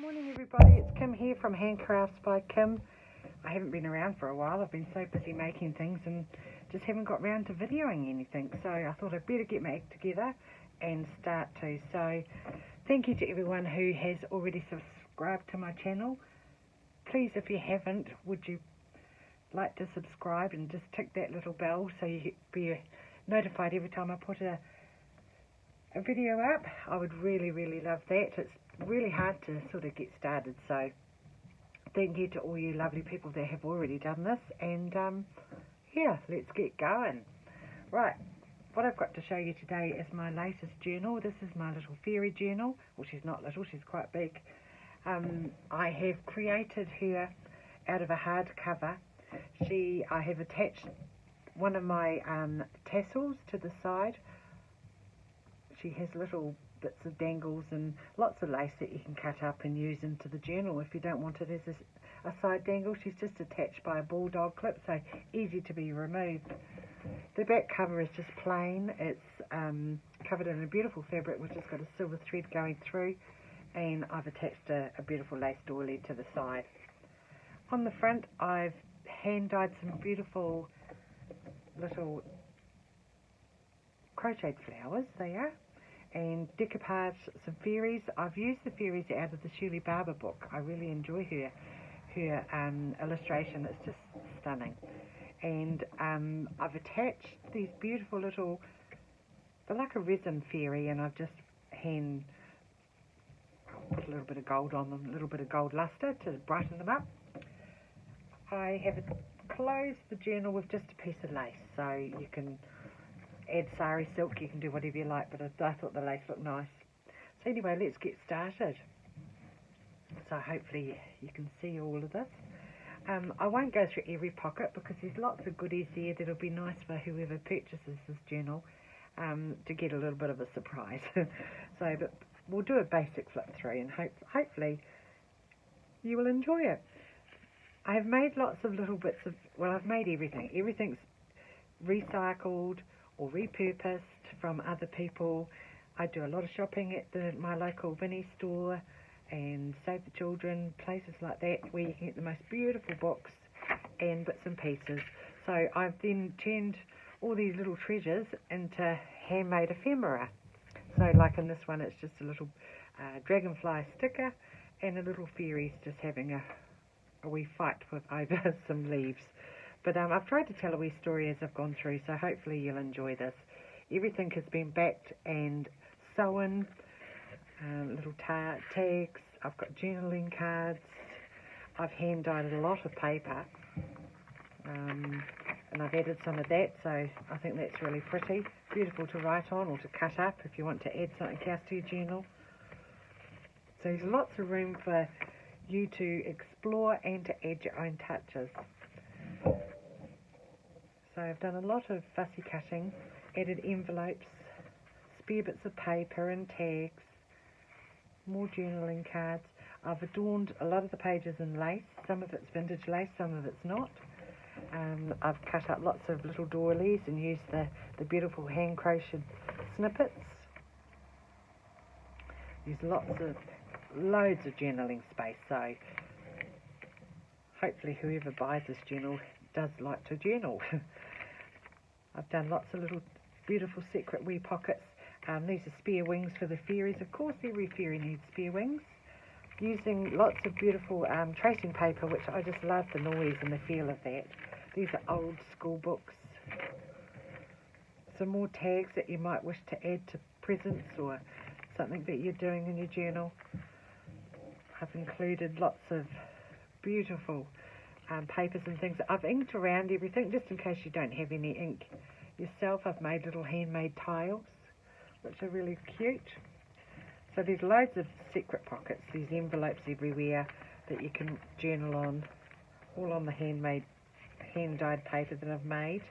Morning everybody, it's Kim here from Handcrafts by Kim. I haven't been around for a while. I've been so busy making things and just haven't got round to videoing anything, so I thought I'd better get my act together and start to. So thank you to everyone who has already subscribed to my channel. Please, if you haven't, would you like to subscribe and just tick that little bell so you be notified every time I put a video up. I would really love that. It's really hard to sort of get started, so thank you to all you lovely people that have already done this, and yeah, let's get going. Right, what I've got to show you today is my latest journal. This is my little fairy journal. Well, she's not little, she's quite big. I have created her out of a hardcover. I have attached one of my tassels to the side. She has little bits of dangles and lots of lace that you can cut up and use into the journal if you don't want it as a side dangle. She's just attached by a bulldog clip, so easy to be removed. The back cover is just plain. It's covered in a beautiful fabric which has got a silver thread going through, and I've attached a beautiful lace doily to the side. On the front I've hand dyed some beautiful little crocheted flowers, they are, and decoupage some fairies. I've used the fairies out of the Shirley Barber book. I really enjoy her illustration. It's just stunning. And I've attached these beautiful little, they're like a resin fairy, and I've just put a little bit of gold on them, a little bit of gold luster to brighten them up. I have closed the journal with just a piece of lace, so you can add sari silk, you can do whatever you like, but I thought the lace looked nice. So anyway, let's get started. So hopefully you can see all of this. I won't go through every pocket because there's lots of goodies there that'll be nice for whoever purchases this journal to get a little bit of a surprise. But we'll do a basic flip through, and hopefully you will enjoy it. I've made lots of little bits of, well, I've made everything. Everything's recycled or repurposed from other people. I do a lot of shopping at my local Vinnie store and Save the Children, places like that where you can get the most beautiful books and bits and pieces. So I've then turned all these little treasures into handmade ephemera. So like in this one, it's just a little dragonfly sticker and a little fairies just having a wee fight over some leaves. But I've tried to tell a wee story as I've gone through, so hopefully you'll enjoy this. Everything has been backed and sewn, little tags. I've got journaling cards. I've hand dyed a lot of paper, and I've added some of that, so I think that's really pretty. Beautiful to write on or to cut up if you want to add something else to your journal. So there's lots of room for you to explore and to add your own touches. So I've done a lot of fussy cutting, added envelopes, spare bits of paper and tags, more journaling cards. I've adorned a lot of the pages in lace. Some of it's vintage lace, some of it's not. I've cut up lots of little doilies and used the beautiful hand crocheted snippets. There's loads of journaling space, so hopefully whoever buys this journal does like to journal. I've done lots of little beautiful secret wee pockets. These are spare wings for the fairies. Of course every fairy needs spare wings. Using lots of beautiful tracing paper, which I just love the noise and the feel of that. These are old school books. Some more tags that you might wish to add to presents or something that you're doing in your journal. I've included lots of beautiful papers and things. I've inked around everything just in case you don't have any ink yourself. I've made little handmade tiles which are really cute. So there's loads of secret pockets, these envelopes everywhere that you can journal on, all on the hand dyed paper that I've made.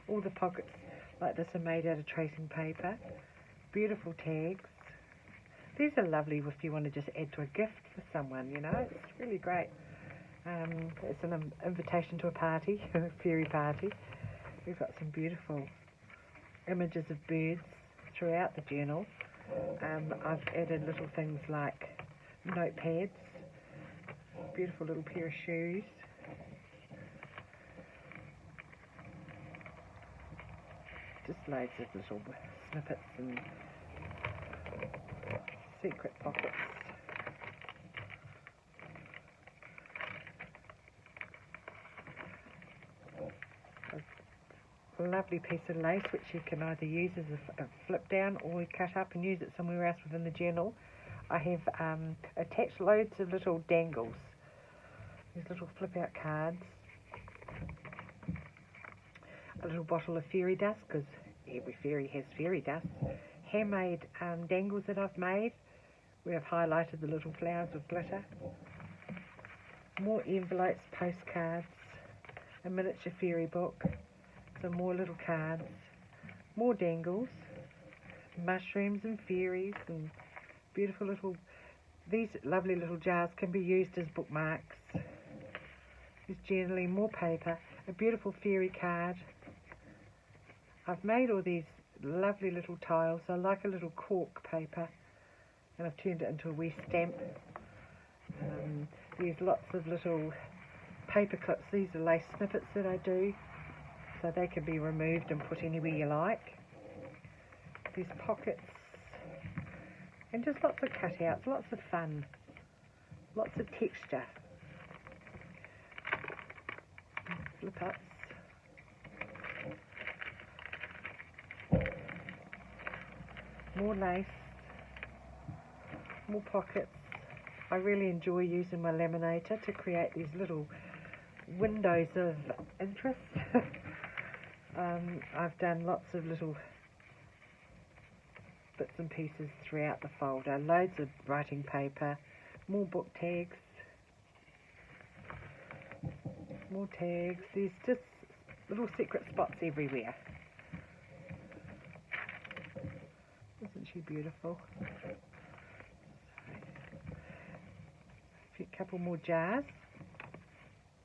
All the pockets like this are made out of tracing paper. Beautiful tags. These are lovely if you want to just add to a gift for someone, you know. It's really great. It's an invitation to a party, a fairy party. We've got some beautiful images of birds throughout the journal. I've added little things like notepads Beautiful little pair of shoes. Just loads of little snippets and secret pockets. A lovely piece of lace which you can either use as a flip down or cut up and use it somewhere else within the journal. I have attached loads of little dangles, these little flip out cards, a little bottle of fairy dust because every fairy has fairy dust, handmade dangles that I've made where I've highlighted the little flowers with glitter, more envelopes, postcards, a miniature fairy book, some more little cards, more dangles, mushrooms and fairies and beautiful little, these lovely little jars can be used as bookmarks. There's generally more paper, a beautiful fairy card. I've made all these lovely little tiles. I like a little cork paper and I've turned it into a wee stamp. There's lots of little paper clips. These are lace snippets that I do, so they can be removed and put anywhere you like. These pockets and just lots of cutouts, lots of fun, lots of texture. Flip ups. More lace, more pockets. I really enjoy using my laminator to create these little windows of interest. I've done lots of little bits and pieces throughout the folder, loads of writing paper, more book tags, more tags. There's just little secret spots everywhere. Isn't she beautiful? A couple more jars.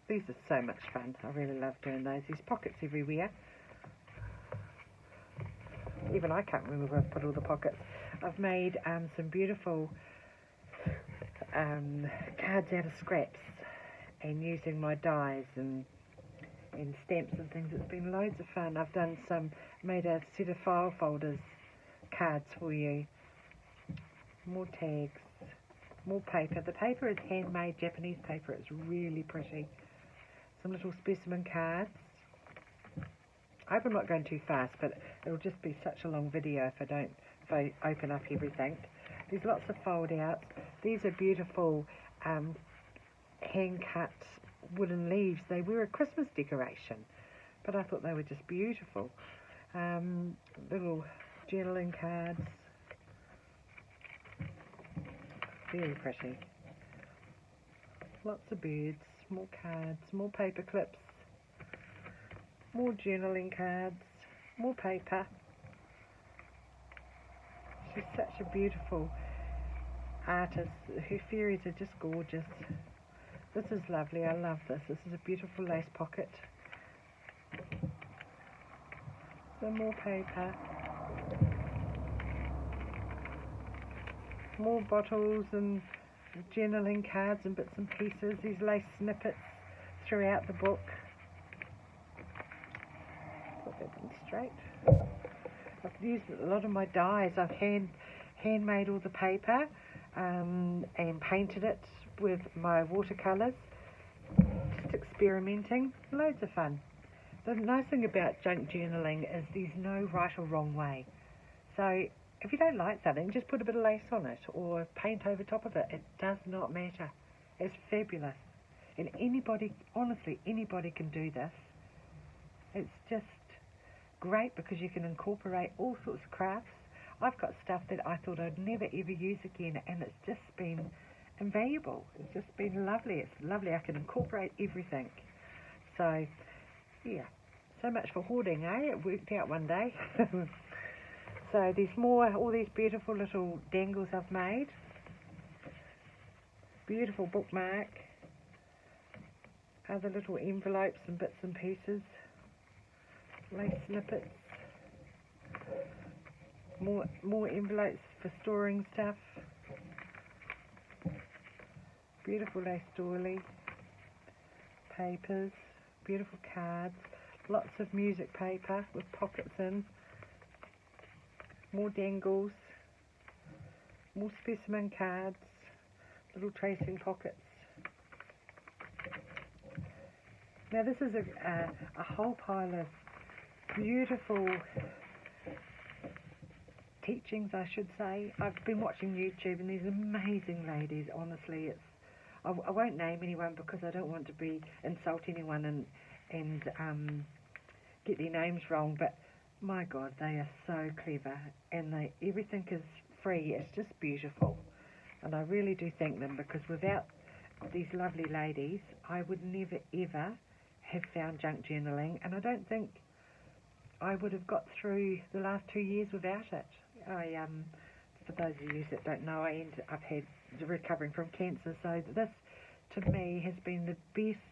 These are so much fun. I really love doing those. There's pockets everywhere. Even I can't remember where I've put all the pockets. I've made some beautiful cards out of scraps and using my dies and stamps and things. It's been loads of fun. I've done made a set of file folders, cards for you. More tags, more paper. The paper is handmade Japanese paper. It's really pretty. Some little specimen cards. I hope I'm not going too fast, but it'll just be such a long video if I open up everything. There's lots of fold outs. These are beautiful hand cut wooden leaves. They were a Christmas decoration, but I thought they were just beautiful. Little journaling cards. Very pretty. Lots of birds, more cards, more paper clips, more journaling cards, more paper. She's such a beautiful artist. Her fairies are just gorgeous. This is lovely. I love this. This is a beautiful lace pocket. Some more paper. More bottles and journaling cards and bits and pieces. These lace snippets throughout the book. Put that in straight. I've used a lot of my dies. I've handmade all the paper and painted it with my watercolours. Just experimenting. Loads of fun. The nice thing about junk journaling is there's no right or wrong way. So if you don't like something, just put a bit of lace on it or paint over top of it. It does not matter. It's fabulous. And anybody, honestly, anybody can do this. It's just great because you can incorporate all sorts of crafts. I've got stuff that I thought I'd never ever use again, and it's just been invaluable. It's just been lovely. It's lovely. I can incorporate everything. So, yeah. So much for hoarding, eh? It worked out one day. So there's more, all these beautiful little dangles I've made. Beautiful bookmark. Other little envelopes and bits and pieces. Lace snippets. More envelopes for storing stuff. beautiful lace doily, papers, beautiful cards, lots of music paper with pockets in, more dangles, more specimen cards, little tracing pockets. Now this is a whole pile of beautiful teachings, I should say. I've been watching YouTube and these amazing ladies, honestly, I won't name anyone because I don't want to insult anyone and get their names wrong, but my God, they are so clever, and everything is free. It's just beautiful, and I really do thank them, because without these lovely ladies, I would never ever have found junk journaling, and I don't think I would have got through the last 2 years without it. For those of you that don't know, I've had recovering from cancer, so this to me has been the best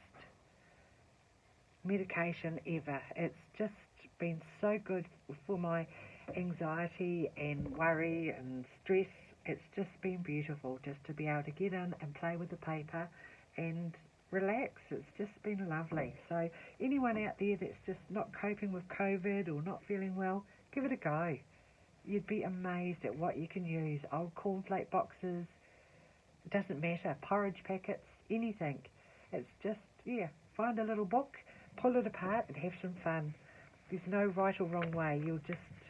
medication ever. It's just been so good for my anxiety and worry and stress. It's just been beautiful just to be able to get in and play with the paper and relax. It's just been lovely. So anyone out there that's just not coping with COVID or not feeling well, give it a go. You'd be amazed at what you can use. Old cornflake boxes, it doesn't matter, porridge packets, anything. It's just, find a little book, pull it apart and have some fun. There's no right or wrong way.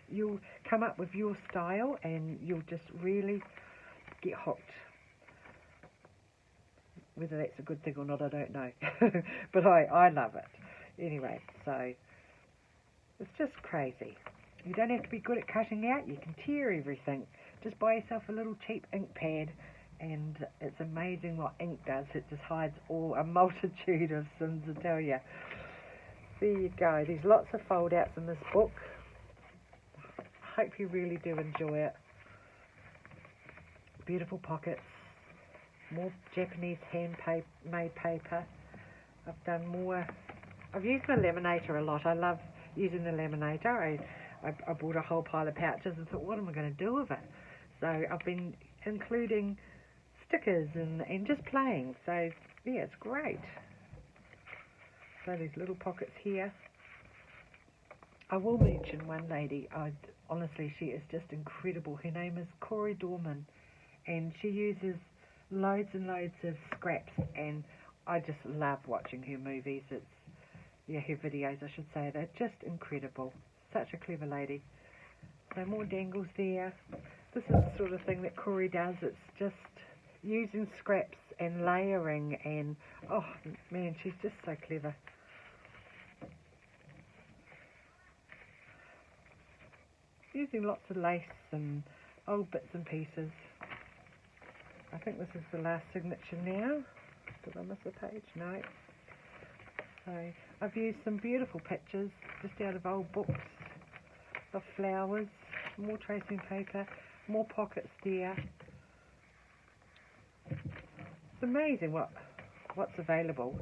You'll come up with your style and you'll just really get hooked. Whether that's a good thing or not, I don't know. But I love it. Anyway, so it's just crazy. You don't have to be good at cutting out. You can tear everything. Just buy yourself a little cheap ink pad, and it's amazing what ink does. It just hides a multitude of sins, I tell you. There you go. There's lots of fold-outs in this book. I hope you really do enjoy it. Beautiful pockets. More Japanese hand-made paper. I've used the laminator a lot. I love using the laminator. I bought a whole pile of pouches and thought, what am I going to do with it? So I've been including stickers and just playing. So, yeah, it's great. So these little pockets here. I will mention one lady. Honestly, she is just incredible. Her name is Corey Dorman, and she uses loads and loads of scraps, and I just love watching her movies. Her videos, I should say. They're just incredible. Such a clever lady. So more dangles there. This is the sort of thing that Corey does. It's just using scraps and layering, and oh man, she's just so clever. Using lots of lace and old bits and pieces. I think this is the last signature now. Did I miss a page? No. So I've used some beautiful pictures just out of old books of flowers, more tracing paper, more pockets there. It's amazing what's available.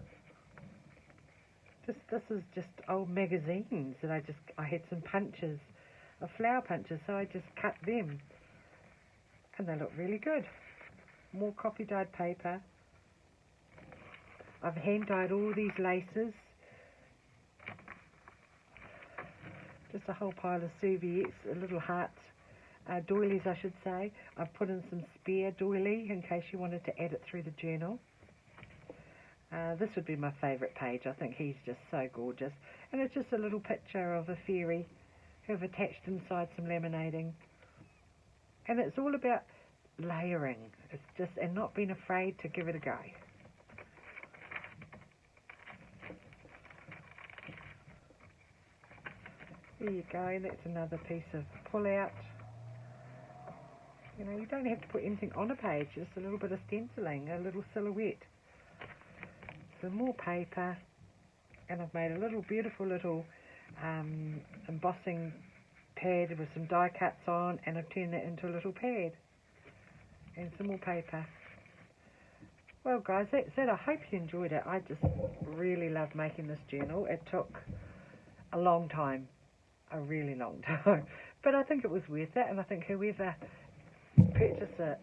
This is just old magazines that I had some punches, flower punches, so I just cut them, and they look really good. More copy dyed paper. I've hand dyed all these laces. Just a whole pile of serviettes, little hearts, doilies I should say. I've put in some spare doily in case you wanted to add it through the journal. This would be my favourite page. I think he's just so gorgeous. And it's just a little picture of a fairy who have attached inside some laminating. And it's all about layering. It's just, and not being afraid to give it a go. There you go, that's another piece of pull-out. You know, you don't have to put anything on a page, just a little bit of stenciling, a little silhouette. Some more paper, and I've made a little beautiful little embossing pad with some die cuts on, and I've turned that into a little pad. And some more paper. Well guys, that's it. I hope you enjoyed it. I just really love making this journal. It took a long time. A really long time, but I think it was worth it, and I think whoever purchased it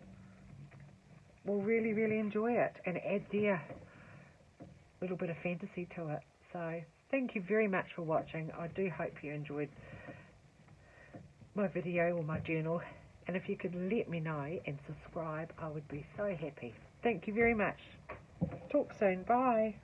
will really, really enjoy it and add their little bit of fantasy to it. So thank you very much for watching. I do hope you enjoyed my video or my journal, and if you could let me know and subscribe, I would be so happy. Thank you very much. Talk soon. Bye.